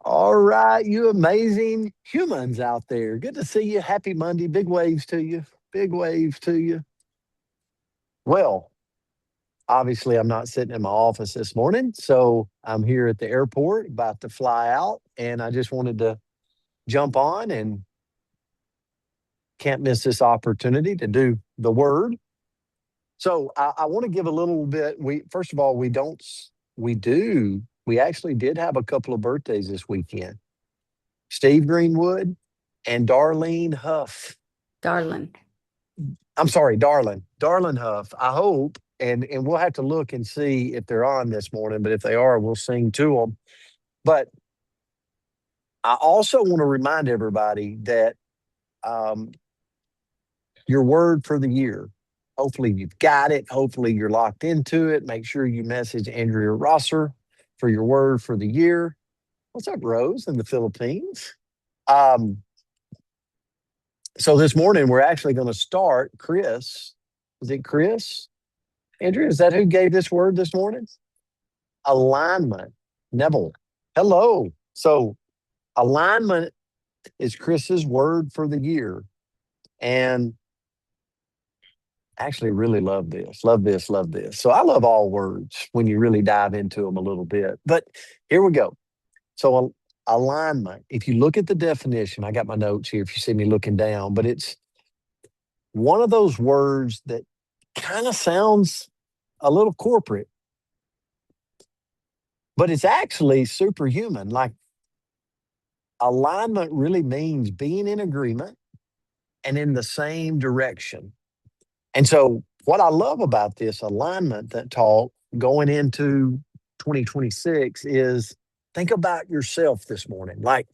All right, you amazing humans out there. Good to see you. Happy Monday. Big waves to you. Big waves to you. Well, obviously, I'm not sitting in my office this morning. So I'm here at the airport about to fly out. And I just wanted to jump on and can't miss this opportunity to do the word. So I want to give a little bit. First of all, we actually did have a couple of birthdays this weekend. Steve Greenwood and Darlene Huff. Darling. I'm sorry, Darlin Huff. I hope, and we'll have to look and see if they're on this morning. But if they are, we'll sing to them. But I also want to remind everybody that um, your word for the year. Hopefully, you've got it. Hopefully, you're locked into it. Make sure you message Andrea Rosser for your word for the year. What's up, Rose, in the Philippines? Um, so this morning we're actually going to start. Chris, is it Chris? Andrea, is that who gave this word this morning? Alignment. Neville. Hello. So alignment is Chris's word for the year. And actually really love this. Love this. Love this. So I love all words when you really dive into them a little bit. But here we go. So alignment, if you look at the definition, I got my notes here if you see me looking down, but it's one of those words that kind of sounds a little corporate, but it's actually superhuman. Like alignment really means being in agreement and in the same direction. And so, what I love about this alignment that talk going into 2026 is think about yourself this morning. Like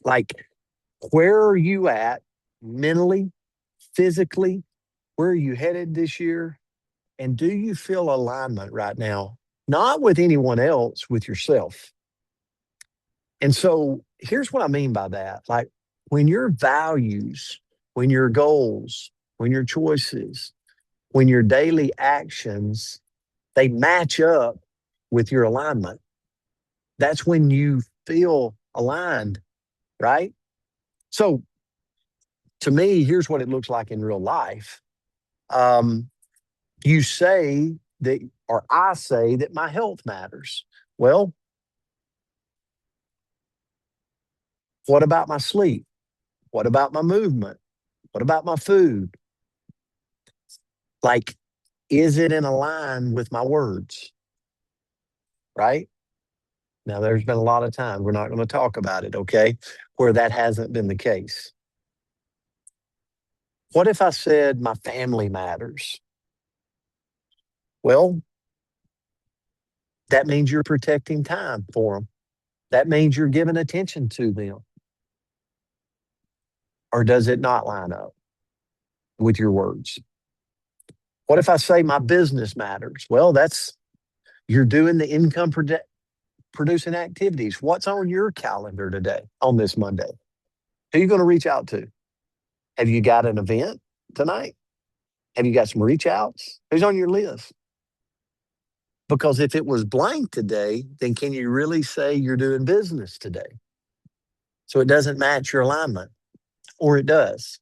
where are you at mentally, physically? Where are you headed this year? And do you feel alignment right now? Not with anyone else, with yourself. And so here's what I mean by that. Like when your values, when your goals, when your choices, when your daily actions, they match up with your alignment, that's when you feel aligned, right? So to me, here's what it looks like in real life. Um, you say that, or I say that my health matters. Well, what about my sleep? What about my movement? What about my food? Like, is it in line with my words? Right? Now, there's been a lot of times, we're not going to talk about it, okay, where that hasn't been the case. What if I said my family matters? Well, that means you're protecting time for them. That means you're giving attention to them. Or does it not line up with your words? What if I say my business matters? Well, that's you're doing the income producing activities. What's on your calendar today on this Monday? Who are you going to reach out to? Have you got an event tonight? Have you got some reach outs? Who's on your list? Because if it was blank today, then can you really say you're doing business today? So it doesn't match your alignment, or it does.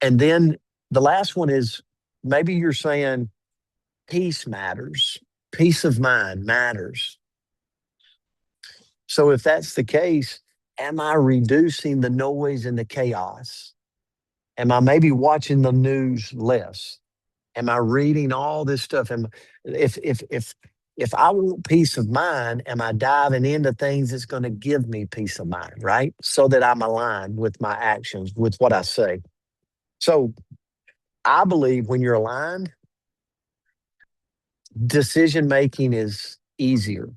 And then the last one is maybe you're saying peace matters, peace of mind matters. So if that's the case, am I reducing the noise and the chaos? Am I maybe watching the news less? Am I reading all this stuff? And if I want peace of mind, am I diving into things that's going to give me peace of mind, right? So that I'm aligned with my actions, with what I say. So I believe when you're aligned, decision making is easier.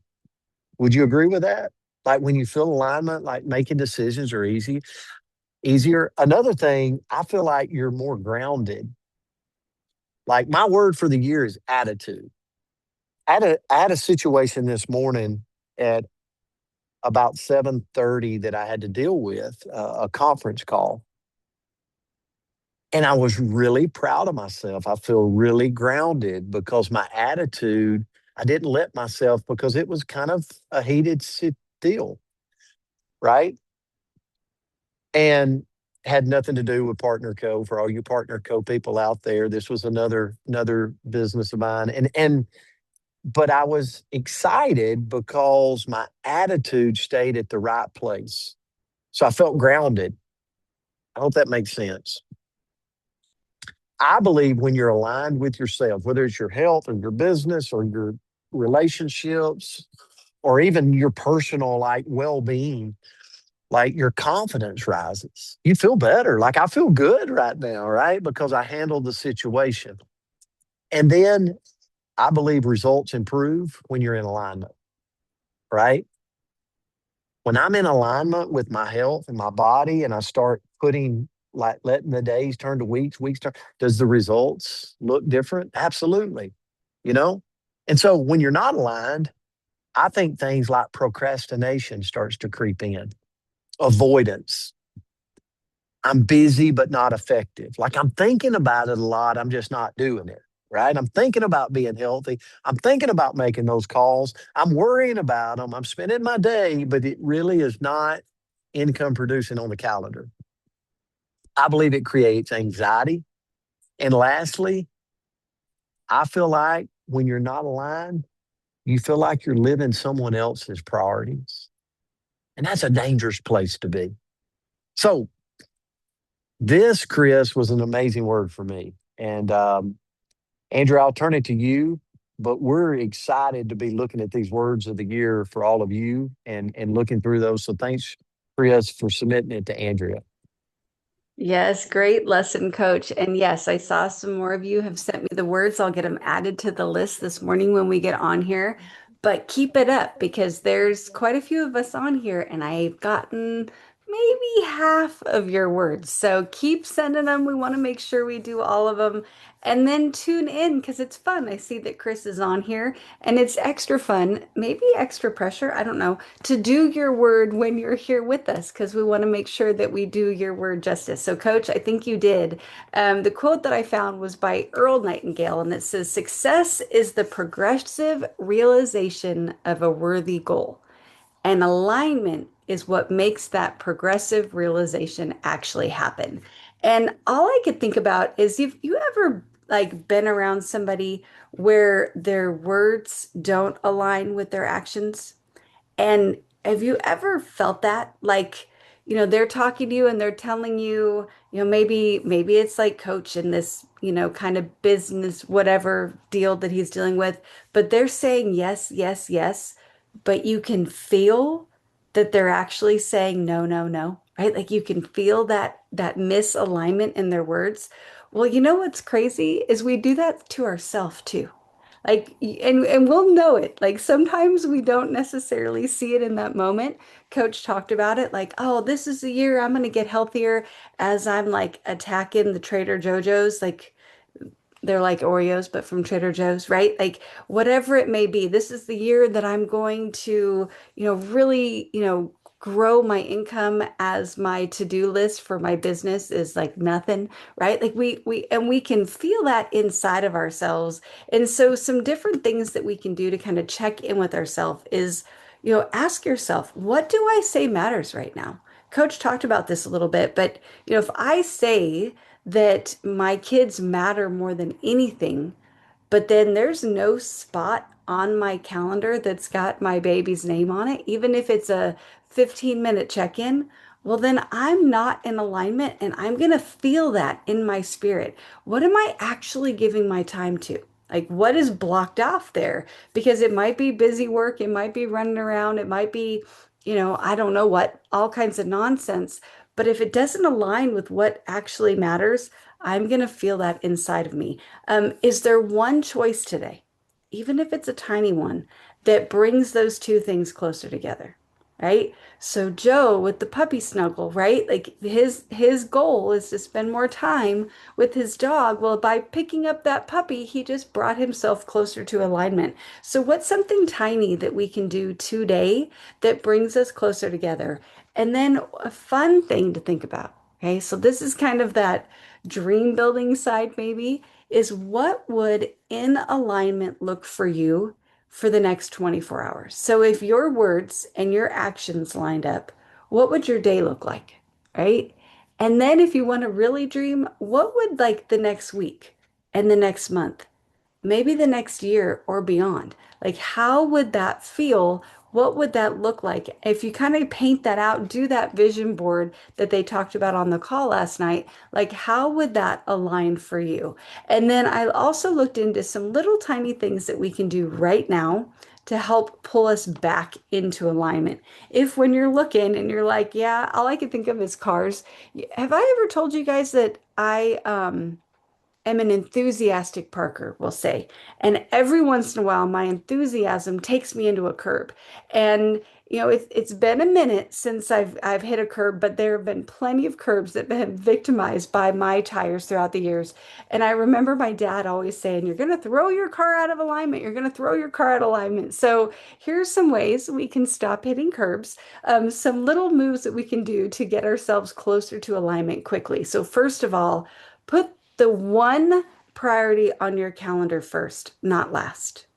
Would you agree with that? Like when you feel alignment, like making decisions are easier. Another thing, I feel like you're more grounded. Like my word for the year is attitude. I had a situation this morning at about 7:30 that I had to deal with, a conference call. And I was really proud of myself. I feel really grounded because my attitude, I didn't let myself, because it was kind of a heated deal, right? And had nothing to do with Partner Co. For all you Partner Co. people out there, this was another business of mine, and but I was excited because my attitude stayed at the right place, so I felt grounded. I hope that makes sense. I believe when you're aligned with yourself, whether it's your health or your business or your relationships or even your personal like well-being, like your confidence rises. You feel better. Like I feel good right now, right? Because I handled the situation. And then I believe results improve when you're in alignment, right? When I'm in alignment with my health and my body and I start putting like letting the days turn to weeks, weeks turn, does the results look different? Absolutely. You know? And so when you're not aligned, I think things like procrastination starts to creep in, avoidance. I'm busy but not effective. Like I'm thinking about it a lot, I'm just not doing it. Right? I'm thinking about being healthy. I'm thinking about making those calls. I'm worrying about them. I'm spending my day, but it really is not income producing on the calendar. I believe it creates anxiety. And lastly, I feel like when you're not aligned, you feel like you're living someone else's priorities. And that's a dangerous place to be. So, this, Chris, was an amazing word for me. And Andrew, I'll turn it to you, but we're excited to be looking at these words of the year for all of you and looking through those. So thanks, Chris, for submitting it to Andrea. Yes, great lesson, coach. And yes, I saw some more of you have sent me the words. I'll get them added to the list this morning when we get on here. But keep it up because there's quite a few of us on here, and I've gotten maybe half of your words. So keep sending them. We want to make sure we do all of them. And then tune in because it's fun. I see that Chris is on here and it's extra fun, maybe extra pressure. I don't know to do your word when you're here with us because we want to make sure that we do your word justice. So, Coach, I think you did. The quote that I found was by Earl Nightingale, and it says, "Success is the progressive realization of a worthy goal, and alignment is what makes that progressive realization actually happen." And all I could think about is if you ever like been around somebody where their words don't align with their actions, and have you ever felt that? Like, they're talking to you and they're telling you, maybe it's like coach in this, kind of business, whatever deal that he's dealing with, but they're saying yes, yes, yes, but you can feel that they're actually saying no, no, no, right? Like you can feel that misalignment in their words. Well, you know what's crazy is we do that to ourselves too. Like, and we'll know it. Like sometimes we don't necessarily see it in that moment. Coach talked about it like, oh, this is the year I'm going to get healthier as I'm like attacking the Trader Jojo's. Like they're like Oreos, but from Trader Joe's, right? Like whatever it may be, this is the year that I'm going to, really, grow my income as my to-do list for my business is like nothing, right? Like we can feel that inside of ourselves. And so some different things that we can do to kind of check in with ourselves is, ask yourself, what do I say matters right now? Coach talked about this a little bit, but if I say that my kids matter more than anything, but then there's no spot on my calendar that's got my baby's name on it, even if it's a 15-minute check-in. Well, then I'm not in alignment and I'm going to feel that in my spirit. What am I actually giving my time to? Like, what is blocked off there? Because it might be busy work, it might be running around, it might be, I don't know what, all kinds of nonsense. But if it doesn't align with what actually matters, I'm going to feel that inside of me. Is there one choice today, even if it's a tiny one, that brings those two things closer together? Right? So Joe with the puppy snuggle, right? Like his goal is to spend more time with his dog. Well, by picking up that puppy, he just brought himself closer to alignment. So what's something tiny that we can do today that brings us closer together? And then a fun thing to think about. Okay, so this is kind of that dream building side, maybe, is what would in alignment look for you for the next 24 hours. So if your words and your actions lined up, what would your day look like? Right? And then if you want to really dream, what would like the next week and the next month, maybe the next year or beyond? Like, how would that feel? What would that look like? If you kind of paint that out, do that vision board that they talked about on the call last night, like, how would that align for you? And then I also looked into some little tiny things that we can do right now to help pull us back into alignment. If when you're looking and you're like, yeah, all I can think of is cars. Have I ever told you guys that I am an enthusiastic parker, we'll say. And every once in a while, my enthusiasm takes me into a curb. And it's been a minute since I've hit a curb, but there have been plenty of curbs that have been victimized by my tires throughout the years. And I remember my dad always saying, "You're going to throw your car out of alignment. You're going to throw your car out of alignment." So here's some ways we can stop hitting curbs. Some little moves that we can do to get ourselves closer to alignment quickly. So first of all, put the one priority on your calendar first, not last.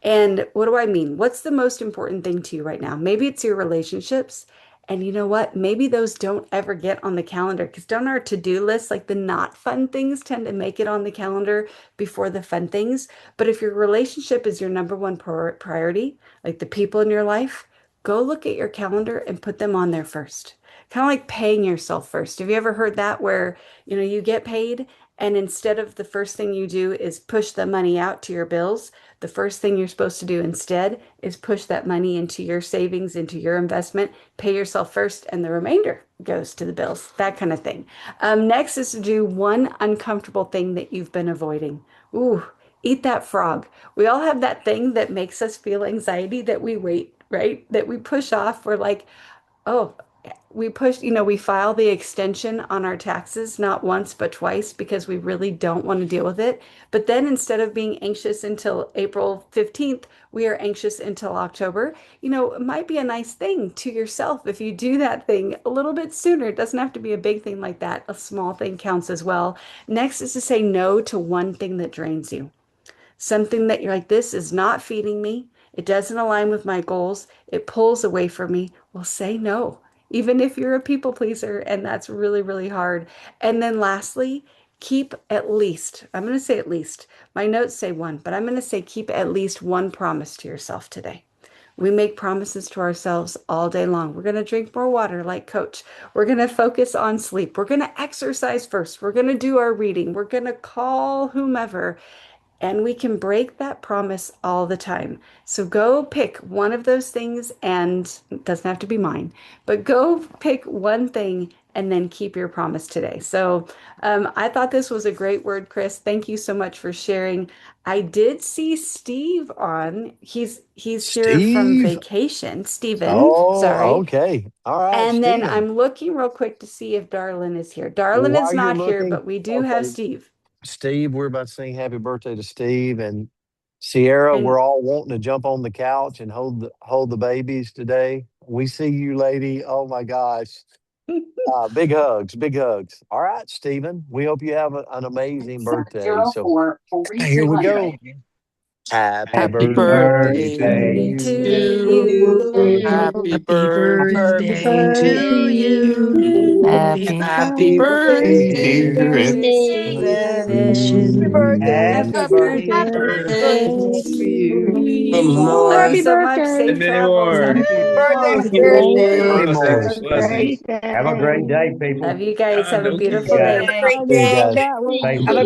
And what do I mean? What's the most important thing to you right now? Maybe it's your relationships. And you know what? Maybe those don't ever get on the calendar because don't our to-do lists, like the not fun things, tend to make it on the calendar before the fun things. But if your relationship is your number one priority, like the people in your life, go look at your calendar and put them on there first. Kind of like paying yourself first. Have you ever heard that where, you get paid and instead of the first thing you do is push the money out to your bills, the first thing you're supposed to do instead is push that money into your savings, into your investment, pay yourself first, and the remainder goes to the bills, that kind of thing. Next is to do one uncomfortable thing that you've been avoiding. Ooh, eat that frog. We all have that thing that makes us feel anxiety that we wait, right? That we push off. We're like, oh, we file the extension on our taxes not once but twice because we really don't want to deal with it. But then instead of being anxious until April 15th, we are anxious until October. It might be a nice thing to yourself if you do that thing a little bit sooner. It doesn't have to be a big thing like that. A small thing counts as well. Next is to say no to one thing that drains you. Something that you're like, this is not feeding me. It doesn't align with my goals. It pulls away from me. Well, say no, even if you're a people pleaser, and that's really, really hard. And then lastly, keep at least, I'm going to say at least, my notes say one, but I'm going to say keep at least one promise to yourself today. We make promises to ourselves all day long. We're going to drink more water like Coach. We're going to focus on sleep. We're going to exercise first. We're going to do our reading. We're going to call whomever. And we can break that promise all the time. So go pick one of those things, and it doesn't have to be mine, but go pick one thing and then keep your promise today. So I thought this was a great word, Chris. Thank you so much for sharing. I did see Steve on. He's here from Steve. vacation. Steven, Oh, sorry. okay. All right, And then Steven. I'm looking real quick to see if Darlin is here. Darlin While is you're not here, looking, but we do have okay, Steve. Steve, we're about to sing happy birthday to Steve and Sierra. And We're all wanting to jump on the couch and hold the babies today. We see you, lady. Oh my gosh. Big hugs, big hugs. All right, Stephen. We hope you have an amazing birthday. So here we go. Happy Happy Happy birthday birthday to birthday to to to you. you. you. you. Happy Happy birthday to birthday to you. you. Happy Happy Happy Happy birthday, birthday, dear dear birthday, birthday Stephen. to Stephen. you. Happy Happy Happy birthday birthday birthday to to to you. you. Love you you. Happy so much. birthday. Safe And many travels. more. Happy Happy birthday, Thank Stephen. Many you. Blessings, more. Have blessings, a blessings. great Have a great day, day. people. Love you guys. Have a No beautiful teaching. Have day. a great See you day. guys. That was Have a